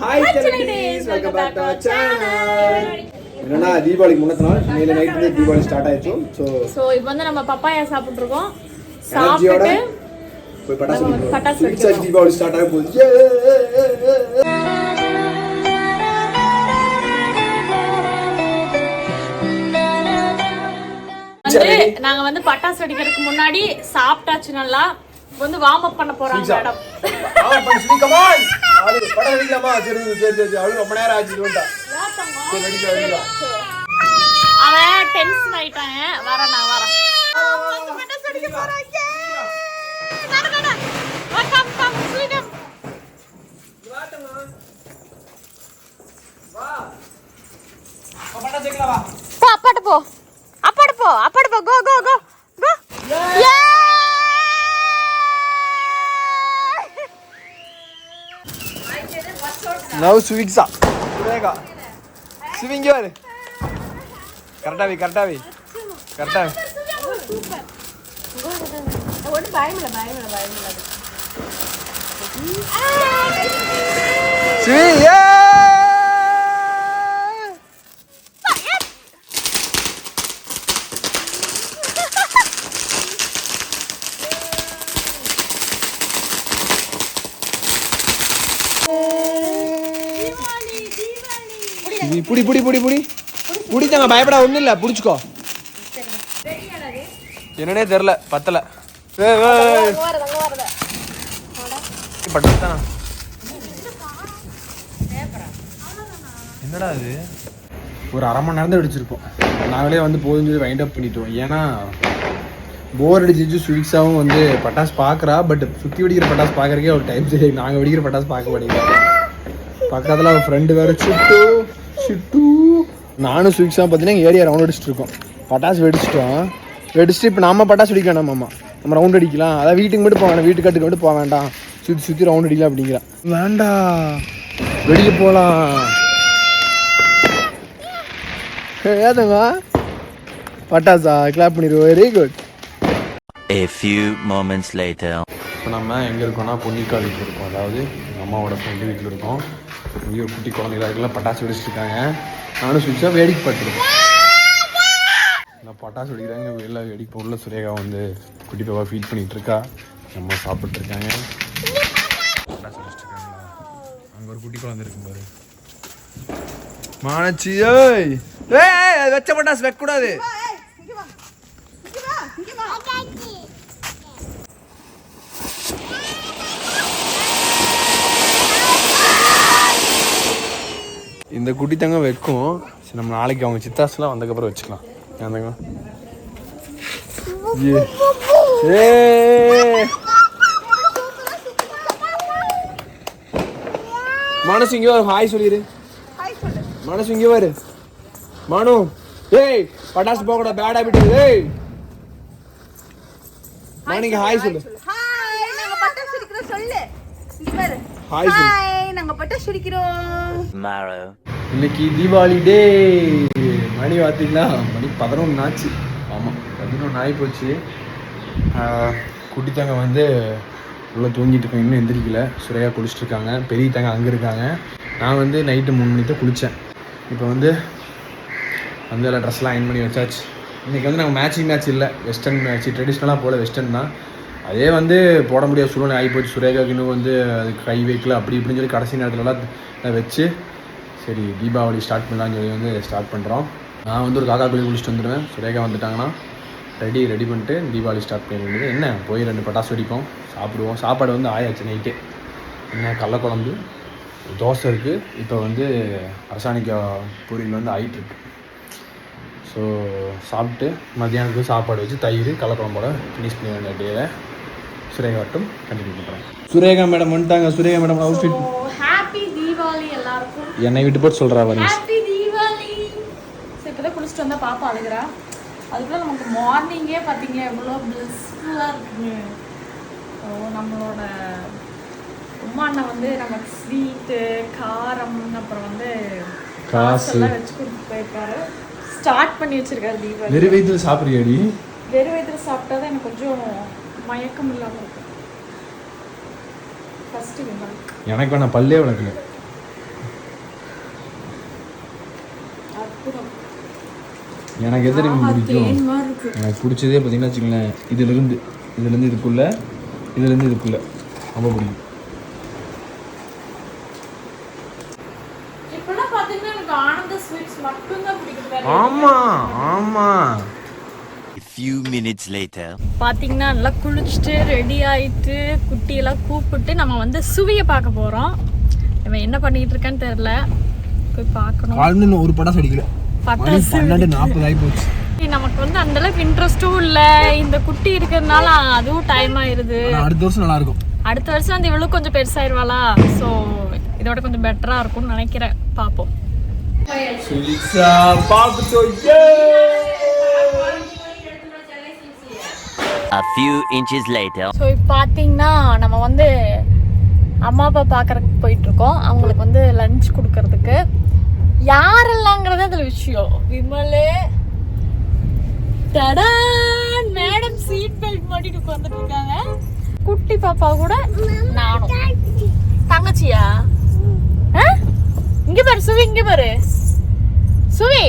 Hi ladies, welcome back to our channel. என்னன்னா தீபாவளிக்கு முன்னத்த நாள் நேத்து நைட்ல தீபாவளி ஸ்டார்ட் ஆயிச்சு. சோ இப்போ வந்து நம்ம பப்பாயா சாப்பிட்டு இருக்கோம். சாப்பிட்டு போய் பட்டாசு வெடிக்கிறோம். தீபாவளி ஸ்டார்ட் ஆக போகுது. நாங்க வந்து பட்டாசு வெடிக்கிறதுக்கு முன்னாடி சாப்பிட்டாச்சு நல்லா. வந்து வார்ம் அப் பண்ண போறாங்க மேடம். ஆன் பண்ணி ஸ்பீக் கம் ஆன். ஆளு படம் வெடிக்கலாமா? சரி அவளு ரொம்ப நேரம் ஆச்சு வந்துட்டா. சரி வெடிக்கலாம். அவன் டென்ஷன் ஆயிட்டாங்க. நான் வரேன். பட்டாசு வெடிக்க போறாங்க. கம் ஸ்வீடம். வாட்டமா. வா. பட்டாசு வெடிக்கலாம் வா. அப்பாடு போ. Go. Yeah. Now Suviksa. Surega. Swing your. Kartavi. Super. What buy me. Swing, yeah. புடி தாங்க பயப்படா ஒண்ணும் இல்ல புடிச்சுக்கோ என்னன்னே தெரியல பத்தல என்னடா இது ஒரு அரை மணி நேரம் தான் வெடிச்சிருப்போம் நாங்களே வந்து போதும் சொல்லி வைண்ட் அப் பண்ணிட்டோம் ஏன்னா போர் அடிச்சிச்சு ஸ்வீட்ஸாவும் வந்து பட்டாசு பாக்குறா பட் சுத்தி வெடிக்கிற பட்டாசு பாக்குறதுக்கே ஒரு டைம் சரி நாங்க வெடிக்கிற பட்டாசு பார்க்க மாட்டேங்கிறோம் பக்கத்துல அவன் ஃப்ரெண்டு வேற சுட்டு நானும் ஸ்வீட்ஸாக பார்த்தீங்கன்னா ஏரியா ரவுண்ட் அடிச்சுட்டு இருக்கோம் பட்டாசு வெடிச்சுட்டு இப்போ நம்ம பட்டாசு வெடிக்க வேண்டாம் நம்ம ரவுண்ட் அடிக்கலாம் அதான் வீட்டுக்கு மட்டும் போக வேண்டாம் வீட்டு கட்டுக்கு மட்டும் போக வேண்டாம் சுற்றி ரவுண்ட் அடிக்கலாம் அப்படிங்கிறா வேண்டாம் வெடிக்க போகலாம் ஏதங்க பட்டாசா கிளாப் பண்ணிடுவோம் very good. A few moments later. இப்போ நம்ம எங்கே இருக்கோம்னா பொன்னிக்கால் வீட்டில் இருக்கோம் அதாவது அம்மாவோட ஃப்ரெண்டு வீட்டில் இருக்கோம் இங்கே ஒரு குட்டி குழந்தைகளுக்கெல்லாம் பட்டாசு வெடிச்சிருக்காங்க நானும் ஸ்விட்சாக வேடிக்கை பார்த்துருக்கோம் இந்த பட்டாசு வெடிக்கிறாங்க வெளில வெடிப்போ உள்ள சுரேகா வந்து குட்டி பாப்பா ஃபீல் பண்ணிகிட்டு இருக்கா நம்ம சாப்பிட்ருக்காங்க பட்டாசு வெடிச்சிருக்காங்களா அங்கே ஒரு குட்டி குழந்தை இருக்கும் பாரு மானச்சி ஏய் வச்ச பட்டாசு வைக்கக்கூடாது இந்த குட்டி தங்க வைக்கும் சரி நம்ம நாளைக்கு அவங்க சித்தாஸ்லாம் வந்ததுக்கப்புறம் வச்சுக்கலாம் ஏந்தாங்க மனசு இங்கே வரும் ஹாய் சொல்லிடு மனசு இங்கே வரு மனு ஏய் பட்டாசு போகக்கூடாது பேட் ஹேபிட் ஏய் மார்னிங் ஹாய் சொல்லு ஹாய் நாங்க பட்டாசு வெடிக்கிறோம் சொல்லு இங்க பாரு ஹாய் சொல்லு ஹாய் நாங்க பட்டாசு வெடிக்கிறோம் Tomorrow. இன்னைக்கு தீபாவளி டே மணி பார்த்தீங்களா மணி 11 ஆச்சு ஆமாம் 11 ஆகி போச்சு குட்டி தங்க வந்து உள்ளே தூங்கிட்டு இருக்கேன் இன்னும் எந்திரிக்கல சுரையாக குளிச்சுட்டு இருக்காங்க பெரிய தங்க அங்கே இருக்காங்க நான் வந்து நைட்டு 3 மணிக்கு தான் குளித்தேன் இப்போ வந்து எல்லாம் ட்ரெஸ்லாம் அயன் பண்ணி வச்சாச்சு இன்றைக்கி வந்து நாங்கள் மேட்ச் இல்லை வெஸ்டர்ன் மேட்ச் ட்ரெடிஷ்னலாக போல் வெஸ்டர்ன் தான் அதே வந்து போட முடியாத சூழ்நிலை ஆகிப்போச்சு சுரேகாவுக்கு இன்னும் வந்து அதுக்கு கை வைக்கல அப்படி இப்படின்னு சொல்லி கடைசி நேரத்துலலாம் வச்சு சரி தீபாவளி ஸ்டார்ட் பண்ணலான்னு சொல்லி வந்து ஸ்டார்ட் பண்ணுறோம் நான் வந்து ஒரு காக்கா குழி குளிச்சுட்டு வந்துடுவேன் சுரேகா வந்துட்டாங்கன்னா ரெடி பண்ணிட்டு தீபாவளி ஸ்டார்ட் பண்ண வேண்டியது என்ன போய் 2 பட்டாசு வெடிப்போம் சாப்பிடுவோம் சாப்பாடு வந்து ஆயாச்சு நைட்டே என்ன கடலக்குழம்பு தோசை இருக்குது இப்போ வந்து அரசாணிக்காய் பூரியில் வந்து ஆகிட்டுருக்கு ஸோ சாப்பிட்டு மத்தியானத்துக்கு சாப்பாடு வச்சு தயிர் கடலக்குழம்போட ஃபினிஷ் பண்ண வேண்டிய டேவை சுரேகா மட்டும் கண்டினியூ பண்ணுறேன் சுரேகா மேடம் வந்துட்டாங்க Sureka madam outfit happy Deepavali எல்லாருக்கும் என்னை விட்டு போட்டு சொல்கிறா வரேன் ஹாப்பி தீபாவளி சரி இப்போதான் குளிச்சுட்டு வந்தால் பாப்பா அழுகிறா அதுக்குள்ள நமக்கு மார்னிங்கே பார்த்தீங்க எவ்வளோ பிளிஸ்ஃபுல்லாக இருக்குங்க நம்மளோட உமா அண்ணன் வந்து நமக்கு ஸ்வீட்டு காரம் அப்புறம் வந்து காசெல்லாம் வச்சு கொடுத்து போயிருக்காரு ஸ்டார்ட் பண்ணி வச்சிருக்காரு தீபாவளி வெறும் வயிற்றுல சாப்பிட்றியாடி வெறும் வயிற்றுல சாப்பிட்டா தான் எனக்கு கொஞ்சம் மயக்கம் இல்லாமல் இருக்கும் ஃபஸ்ட்டு எனக்கு வேணா பல்லே வளர்க்கல எனக்கு எது தெரியுமா பிடிக்கும்? எனக்கு பிடிச்சதே பார்த்தீங்கன்னா வச்சுக்கோங்களேன், இதுலேருந்து இதுக்குள்ள ரொம்ப பிடிக்கும். இப்பெல்லாம் பாத்தீங்கன்னா எனக்கு ஆனந்த ஸ்வீட்ஸ் மட்டும் தான் பிடிக்குது. ஆமா. A few minutes later. பாத்தீங்கன்னா நல்லா குளிச்சுட்டு ரெடி ஆயிட்டு குட்டியெல்லாம் கூப்பிட்டு நம்ம வந்து சுவியை பார்க்க போறோம். இவன் என்ன பண்ணிட்டு இருக்கான்னு தெரியல, போய் பார்க்கணும். காலையில ஒரு பட்டாசு அடிக்கல, 12:40 ஆகி போச்சு. நமக்கு வந்து அந்த அளவுக்கு இன்ட்ரெஸ்டும் இல்ல, இந்த குட்டி இருக்கிறதுனால அதுவும் டைம் ஆயிருது. அடுத்த வருஷம் நல்லா இருக்கும். அடுத்த வருஷம் வந்து இவளும் கொஞ்சம் பெருசாயிருவாளா, ஸோ இதோட கொஞ்சம் பெட்டரா இருக்கும்னு நினைக்கிறேன். பார்ப்போம். A few inches later. So இப்போ பார்த்தீங்கன்னா நம்ம வந்து அம்மா அப்பா பார்க்கறதுக்கு போயிட்டு இருக்கோம். அவங்களுக்கு வந்து லஞ்ச் கொடுக்கறதுக்கு. யாரெல்லாங்கிறது அதில் விஷயம். விமலு, டடான் மேடம் சீட் பெல்ட் மாட்டிட்டு உட்காந்துட்டு இருக்காங்க. குட்டி பாப்பா கூட நானும். தங்கச்சியா? இங்க பாரு சுவி, இங்க பாரு சுவி.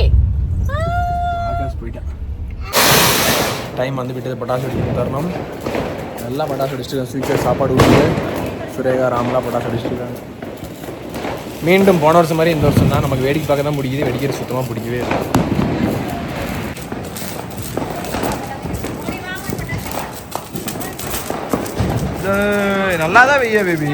போயிட்டேன். டைம் வந்து விட்டது, பட்டாசு அடிச்சு தரணும். நல்லா பட்டாசு அடிச்சுட்டு ஸ்வீட்ஸர் சாப்பாடு ஊற்றி சுரேகா ராம்லாம் பட்டாசு அடிச்சுருக்காங்க. மீண்டும் போன வருஷம் மாதிரி இந்த வருஷம் தான் நமக்கு வேடிக்கை பார்க்க தான் பிடிக்குது, வெடிக்கிற சுத்தமாக பிடிக்கவே இல்லை. நல்லா தான் வெய்யா பேபி.